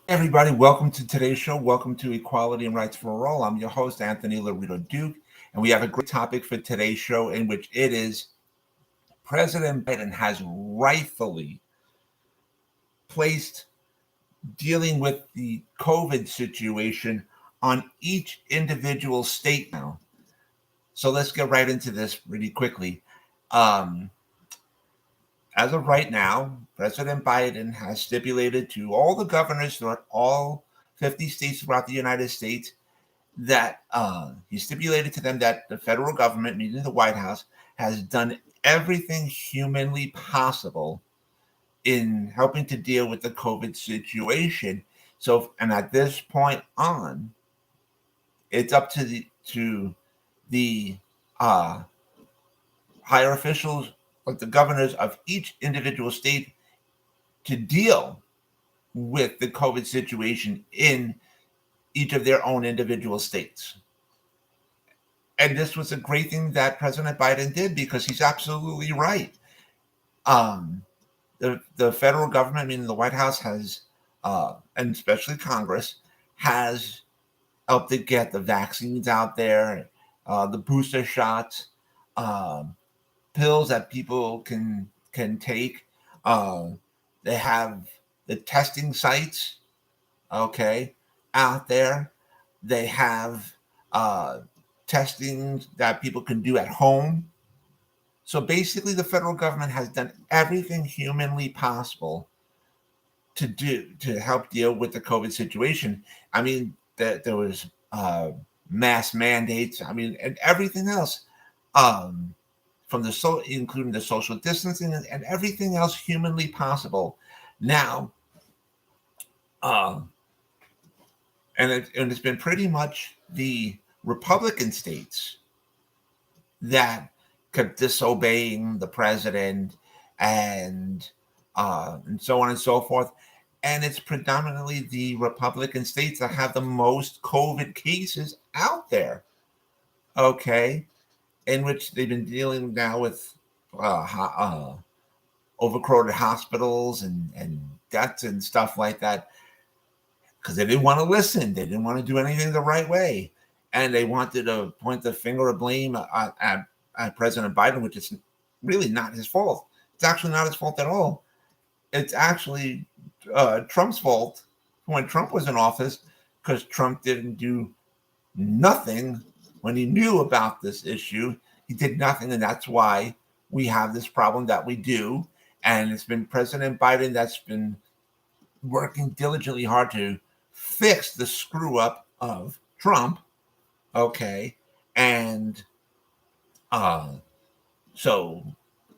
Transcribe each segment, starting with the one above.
Everybody, welcome to today's show. Welcome to Equality and Rights for All. I'm your host, Anthony Lorito-Duke, and we have a great topic for today's show, in which it is President Biden has rightfully placed dealing with the COVID situation on each individual state now. So let's get right into this really quickly. Um, as of right now, President Biden has stipulated to all the governors throughout all 50 states throughout the United States that he stipulated to them that the federal government, meaning the White House, has done everything humanly possible in helping to deal with the COVID situation. So, and at this point on, it's up to the uh, higher officials, like the governors of each individual state, to deal with the COVID situation in each of their own individual states. And this was a great thing that President Biden did, because he's absolutely right. Um, the federal government, meaning the White House, has, and especially Congress, has helped to get the vaccines out there, the booster shots, um, pills that people can take. Uh, they have the testing sites, okay, out there. They have uh, testing that people can do at home. So basically, the federal government has done everything humanly possible to help deal with the COVID situation. I mean, there was mass mandates. I mean, and everything else, um, from including the social distancing and everything else humanly possible. Now, uh, and it's been pretty much the Republican states that kept disobeying the president, and and so on and so forth. And it's predominantly the Republican states that have the most COVID cases out there. Okay, in which they've been dealing now with overcrowded hospitals and deaths and stuff like that, because they didn't want to listen. They didn't want to do anything the right way, and they wanted to point the finger of blame at President Biden, which is really not his fault. It's actually not his fault at all. It's actually Trump's fault when Trump was in office, because Trump didn't do nothing when he knew about this issue. He did nothing, and that's why we have this problem that we do. And it's been President Biden that's been working diligently hard to fix the screw up of Trump. Okay, and uh, so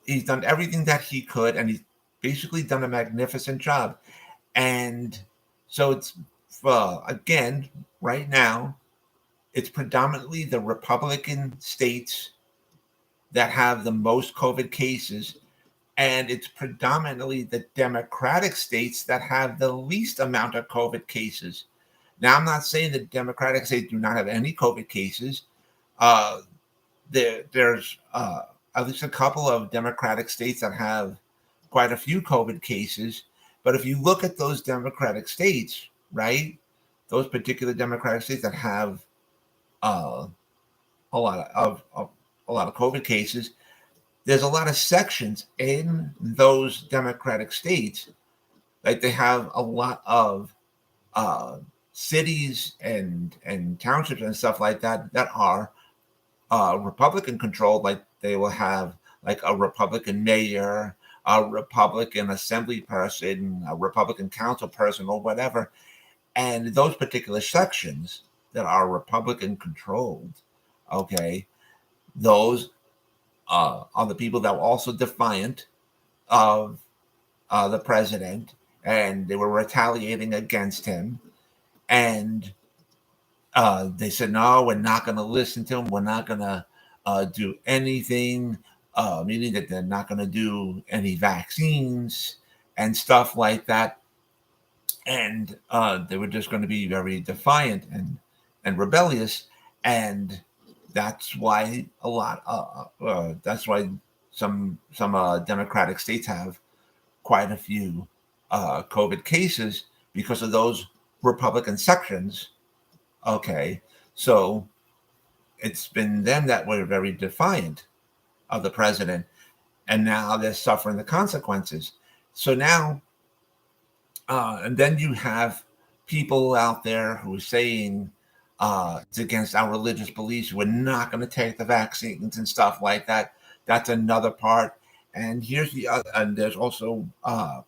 he's done everything that he could, and he's basically done a magnificent job. And so it's again, right now, it's predominantly the Republican states that have the most COVID cases, and it's predominantly the Democratic states that have the least amount of COVID cases. Now, I'm not saying the Democratic states do not have any COVID cases. Uh, there's at least a couple of Democratic states that have quite a few COVID cases. But if you look at those Democratic states, right, those particular Democratic states that have uh, a lot of COVID cases, there's a lot of sections in those Democratic states, like they have a lot of uh, cities and townships and stuff like that that are Republican controlled. Like they will have like a Republican mayor, a Republican assembly person, a Republican council person, or whatever. And those particular sections that are Republican controlled, okay, those are the people that were also defiant of the president, and they were retaliating against him. And they said, no, we're not going to listen to him. We're not going to do anything, meaning that they're not going to do any vaccines and stuff like that. And they were just going to be very defiant and rebellious. And that's why that's why some Democratic states have quite a few COVID cases, because of those Republican sections. Okay, so it's been them that were very defiant of the president, and now they're suffering the consequences. So now, and then you have people out there who are saying it's against our religious beliefs. We're not going to take the vaccines and stuff like that. That's another part. And here's the other. And there's also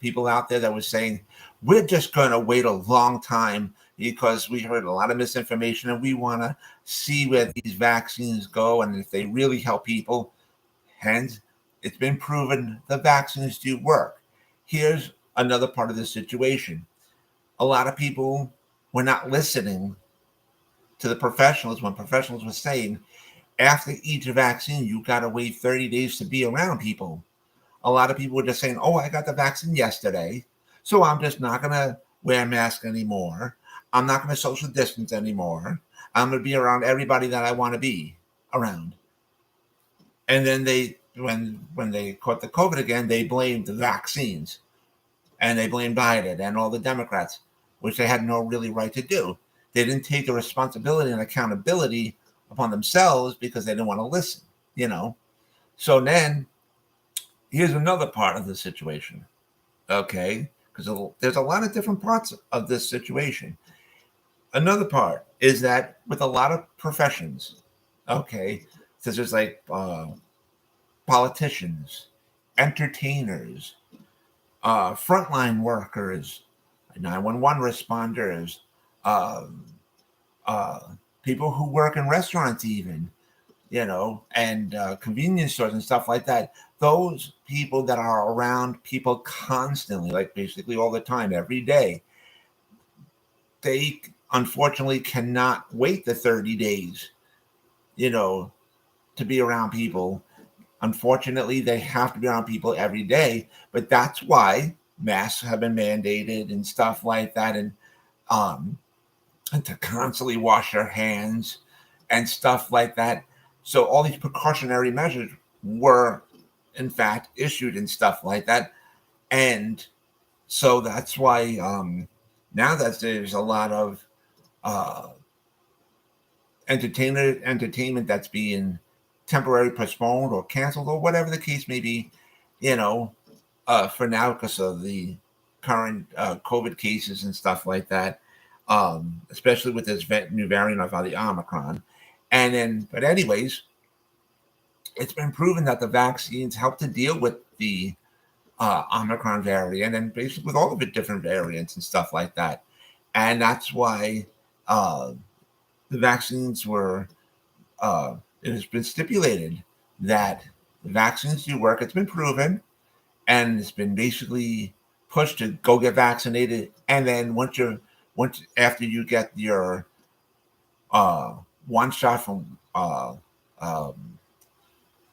people out there that were saying we're just going to wait a long time because we heard a lot of misinformation and we want to see where these vaccines go and if they really help people. Hence, it's been proven the vaccines do work. Here's another part of the situation. A lot of people were not listening to the professionals when professionals were saying, after each vaccine, you got to wait 30 days to be around people. A lot of people were just saying, oh, I got the vaccine yesterday, so I'm just not going to wear a mask anymore. I'm not going to social distance anymore. I'm going to be around everybody that I want to be around. And then when they caught the COVID again, they blamed the vaccines and they blamed Biden and all the Democrats, which they had no really right to do. They didn't take the responsibility and accountability upon themselves because they didn't want to listen, you know. So then here's another part of the situation, okay? Because there's a lot of different parts of this situation. Another part is that with a lot of professions, okay, so there's like politicians, entertainers, frontline workers, 911 responders, uh, uh, people who work in restaurants, even, you know, and convenience stores and stuff like that. Those people that are around people constantly, like basically all the time, every day, they unfortunately cannot wait the 30 days, you know, to be around people. Unfortunately, they have to be around people every day, but that's why masks have been mandated and stuff like that, um, and to constantly wash your hands and stuff like that. So all these precautionary measures were, in fact, issued and stuff like that, and so that's why now that there's a lot of uh, entertainment that's being temporarily postponed or canceled or whatever the case may be, you know, for now because of the current COVID cases and stuff like that, especially with this new variant of the Omicron. And then, but anyways, it's been proven that the vaccines help to deal with the Omicron variant and basically with all of the different variants and stuff like that. And that's why uh, the vaccines were it has been stipulated that the vaccines do work. It's been proven, and it's been basically pushed to go get vaccinated. And then once after you get your one shot from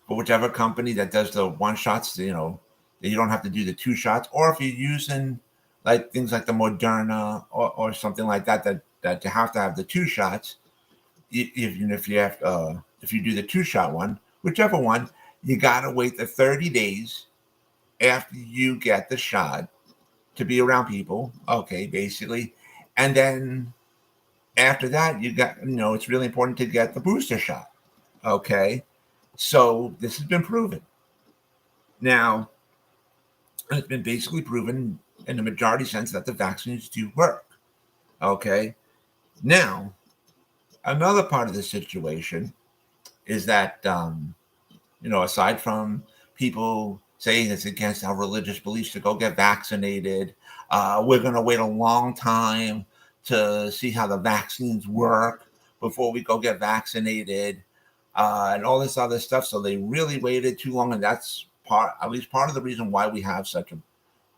whichever company that does the one shots, you know, you don't have to do the two shots. Or if you're using like things like the Moderna or something like that, that you have to have the two shots. Even if you have if you do the two shot one, whichever one, you gotta wait the 30 days after you get the shot to be around people. Okay, basically, and then after that, you got, you know, it's really important to get the booster shot. Okay, so this has been proven. Now, it's been basically proven in the majority sense that the vaccines do work. Okay, now another part of the situation is that you know, aside from people saying it's against our religious beliefs to go get vaccinated, we're going to wait a long time to see how the vaccines work before we go get vaccinated, and all this other stuff. So they really waited too long, and that's at least part of the reason why we have such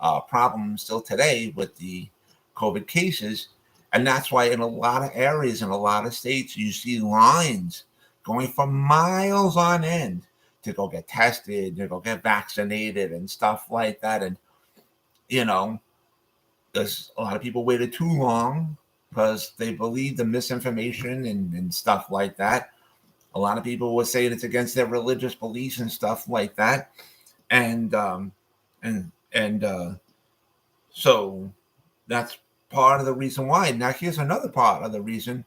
a problem still today with the COVID cases. And that's why in a lot of areas, in a lot of states, you see lines going for miles on end to go get tested, to go get vaccinated and stuff like that. And, you know, there's a lot of people waited too long because they believe the misinformation and stuff like that. A lot of people were saying it's against their religious beliefs and stuff like that. And, and so that's part of the reason why. Now, here's another part of the reason.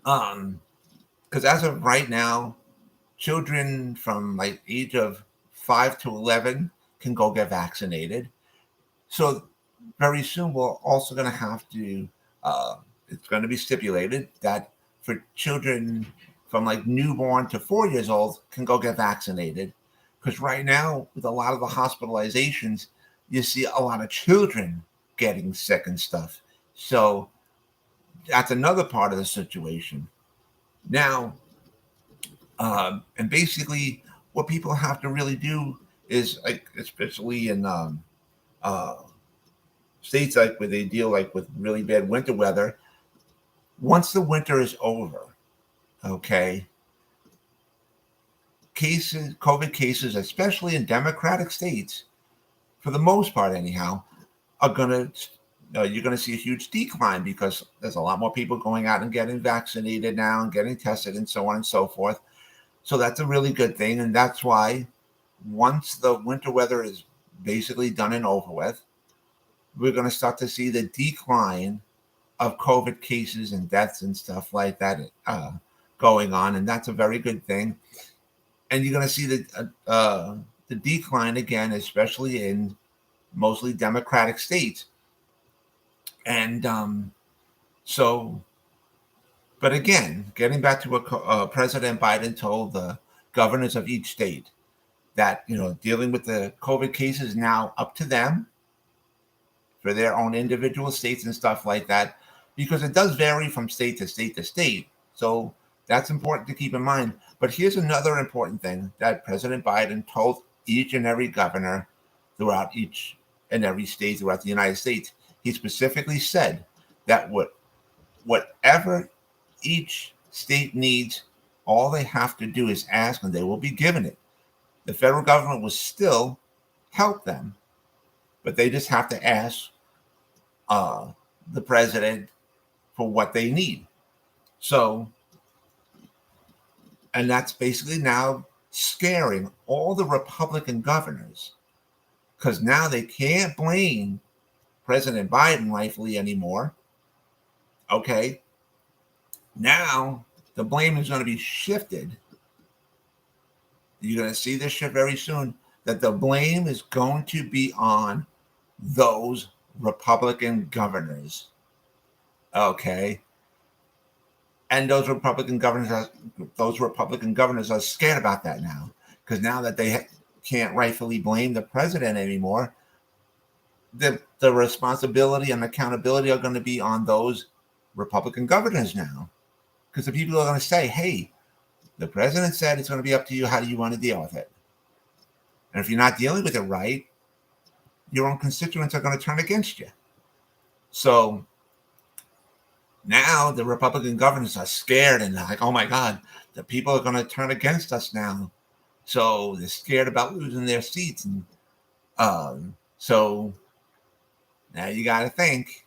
Because as of right now, children from like age of 5 to 11 can go get vaccinated. So very soon we're also going to have to, it's going to be stipulated that for children from like newborn to 4 years old can go get vaccinated. Because right now, with a lot of the hospitalizations, you see a lot of children getting sick and stuff. So that's another part of the situation. Now, and basically, what people have to really do is, like, especially in uh, states like where they deal like with really bad winter weather, once the winter is over, okay, COVID cases, especially in Democratic states, for the most part anyhow, are gonna you're gonna see a huge decline because there's a lot more people going out and getting vaccinated now and getting tested and so on and so forth. So that's a really good thing, and that's why once the winter weather is basically done and over with, we're going to start to see the decline of COVID cases and deaths and stuff like that going on, and that's a very good thing. And you're going to see the decline again, especially in mostly Democratic states. And so, but again, getting back to what President Biden told the governors of each state, that dealing with the COVID cases now up to them for their own individual states and stuff like that, because it does vary from state to state to state. So that's important to keep in mind. But here's another important thing that President Biden told each and every governor throughout each and every state throughout the United States. He specifically said that whatever each state needs, all they have to do is ask and they will be given it. The federal government will still help them, but they just have to ask the president for what they need. So, and that's basically now scaring all the Republican governors, because now they can't blame President Biden rightfully anymore. Okay. Now the blame is going to be shifted. You're going to see this shift very soon, that the blame is going to be on those Republican governors. Okay. And those Republican governors are scared about that now, because now that they can't rightfully blame the president anymore, the responsibility and accountability are going to be on those Republican governors now, because the people are going to say, hey, the president said it's going to be up to you. How do you want to deal with it? And if you're not dealing with it right, your own constituents are going to turn against you. So now the Republican governors are scared and they're like, oh my God, the people are going to turn against us now. So they're scared about losing their seats. And so now you got to think.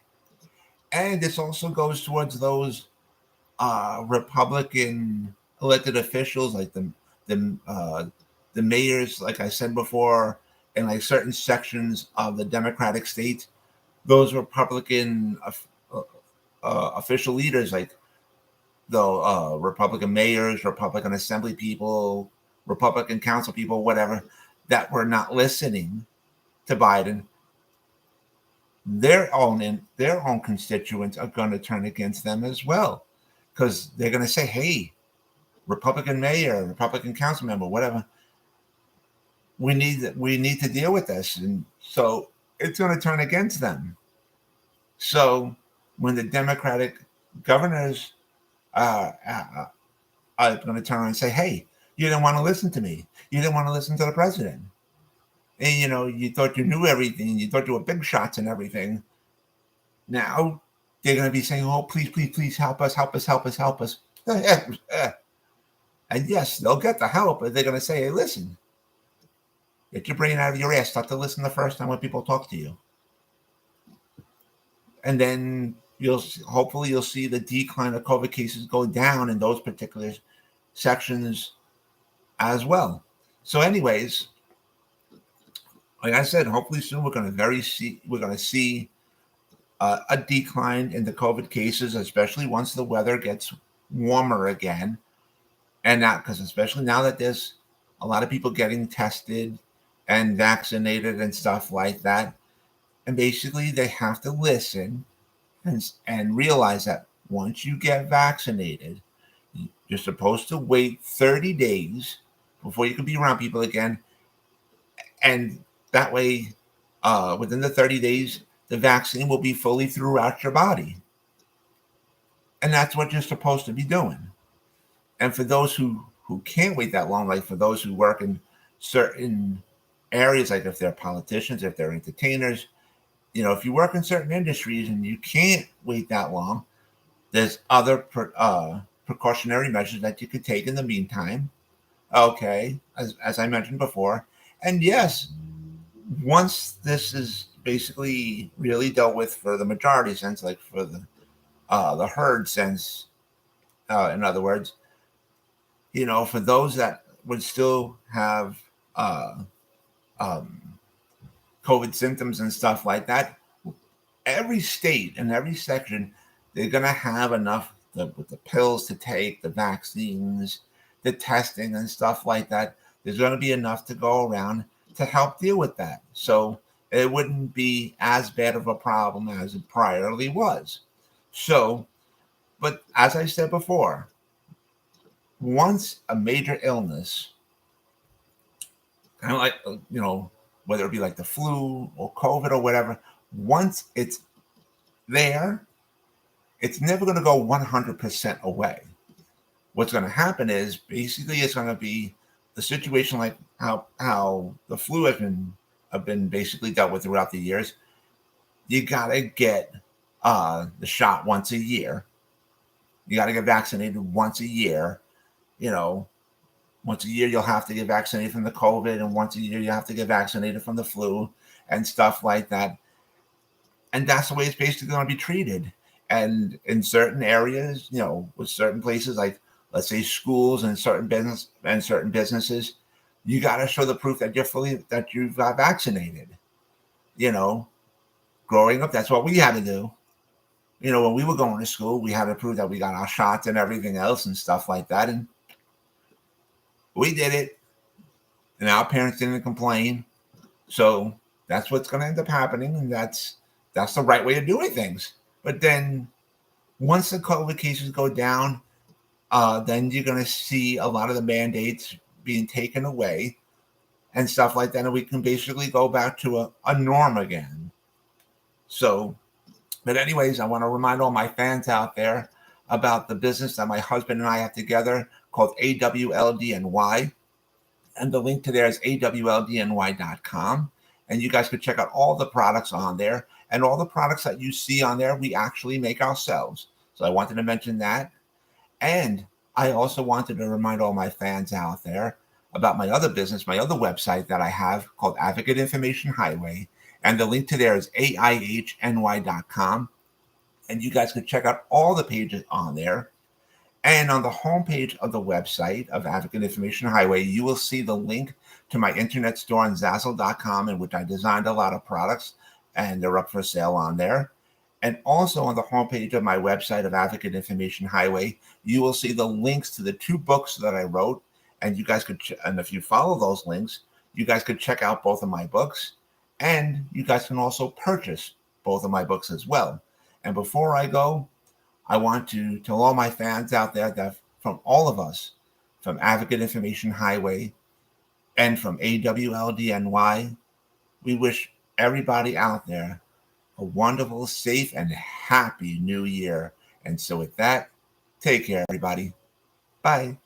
And this also goes towards those Republican elected officials, like the mayors, like I said before, and like certain sections of the Democratic states. Those Republican official leaders, like the Republican mayors, Republican assembly people, Republican council people, whatever, that were not listening to Biden, their own constituents are going to turn against them as well, because they're going to say, hey, Republican mayor, Republican council member, whatever, we need to deal with this. And so it's going to turn against them. So when the Democratic governors are going to turn around and say, hey, you didn't want to listen to me, you didn't want to listen to the president, and you thought you knew everything, you thought you were big shots and everything, now they're going to be saying, oh, please, please, please help us, help us, help us, help us. And yes, they'll get the help, but they're going to say, hey, listen, get your brain out of your ass, start to listen the first time when people talk to you. And then hopefully you'll see the decline of COVID cases go down in those particular sections as well. So anyways, like I said, hopefully soon we're going to see a decline in the COVID cases, especially once the weather gets warmer again. And now, because especially now that there's a lot of people getting tested and vaccinated and stuff like that. And basically, they have to listen and realize that once you get vaccinated, you're supposed to wait 30 days before you can be around people again. And that way, within the 30 days, the vaccine will be fully throughout your body. And that's what you're supposed to be doing. And for those who can't wait that long, like for those who work in certain areas, like if they're politicians, if they're entertainers, if you work in certain industries and you can't wait that long, there's other precautionary measures that you could take in the meantime. Okay, as I mentioned before. And yes, once this is basically really dealt with for the majority sense, like for the herd sense, in other words, for those that would still have um, COVID symptoms and stuff like that, every state and every section, they're going to have enough with the pills to take, the vaccines, the testing and stuff like that. There's going to be enough to go around to help deal with that. So it wouldn't be as bad of a problem as it priorly was. So, but as I said before, once a major illness, kind of like, whether it be like the flu or COVID or whatever, once it's there, it's never going to go 100% away. What's going to happen is basically it's going to be a situation like how the flu have been basically dealt with throughout the years. You got to get the shot once a year. You got to get vaccinated once a year. Once a year you'll have to get vaccinated from the COVID, and once a year you have to get vaccinated from the flu and stuff like that. And that's the way it's basically going to be treated. And in certain areas, with certain places, like let's say schools and certain businesses, you got to show the proof that you've got vaccinated. Growing up, that's what we had to do. When we were going to school, we had to prove that we got our shots and everything else and stuff like that. And we did it. And our parents didn't complain. So that's what's going to end up happening. And that's the right way of doing things. But then once the COVID cases go down, then you're going to see a lot of the mandates being taken away and stuff like that. And we can basically go back to a norm again. So, but anyways, I want to remind all my fans out there about the business that my husband and I have together called AWLDNY. And the link to there is awldny.com. And you guys could check out all the products on there. And all the products that you see on there, we actually make ourselves. So I wanted to mention that. And I also wanted to remind all my fans out there about my other business, my other website that I have called Advocate Information Highway. And the link to there is AIHNY.com. And you guys can check out all the pages on there. And on the homepage of the website of Advocate Information Highway, you will see the link to my internet store on Zazzle.com, in which I designed a lot of products, and they're up for sale on there. And also on the homepage of my website of Advocate Information Highway, you will see the links to the 2 books that I wrote. And you guys could, and if you follow those links, you guys could check out both of my books. And you guys can also purchase both of my books as well. And before I go, I want to tell all my fans out there that from all of us, from Advocate Information Highway and from AWLDNY, we wish everybody out there a wonderful, safe, and happy new year. And so with that, take care, everybody. Bye.